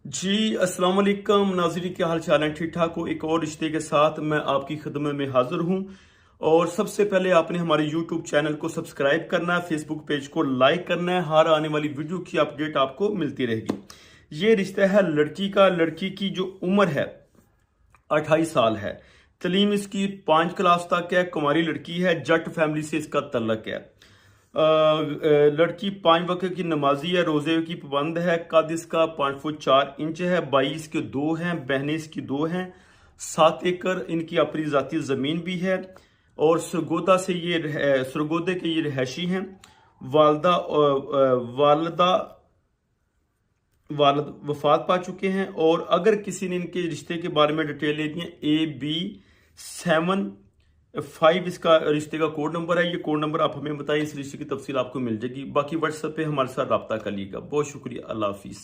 जी अस्सलाम वालेकुम नाज़रीन, क्या हाल चाल है? ठीक ठाक हो? एक और रिश्ते के साथ मैं आपकी खिदमत में हाजिर हूँ। और सबसे पहले आपने हमारे यूट्यूब चैनल को सब्सक्राइब करना है, फेसबुक पेज को लाइक करना है। हर आने वाली वीडियो की अपडेट आपको मिलती रहेगी। ये रिश्ता है लड़की का। लड़की की जो उम्र है 28 साल है। तलीम इसकी 5 क्लास तक है। कुंवारी लड़की है। जट फैमिली से इसका तल्लक है। लड़की 5 वक्त की नमाजी है। रोजे की पाबंद है। कद इसका 5 फुट 4 इंच है। भाई इसके 2 हैं। बहनें इसकी 2 हैं। 7 एकड़ इनकी अपनी जाती ज़मीन भी है। और सरगोदा से ये सरगोदे के ये रहायशी हैं। वालदा वालद वफात पा चुके हैं। और अगर किसी ने इनके रिश्ते के बारे में डिटेल लेनी है, AB75 इसका रिश्ते का कोड नंबर है। ये कोड नंबर आप हमें बताइए, इस रिश्ते की तफसील आपको मिल जाएगी। बाकी व्हाट्सएप पे हमारे साथ रब्ता कर लीजिएगा। बहुत शुक्रिया। अल्लाह हाफिज़।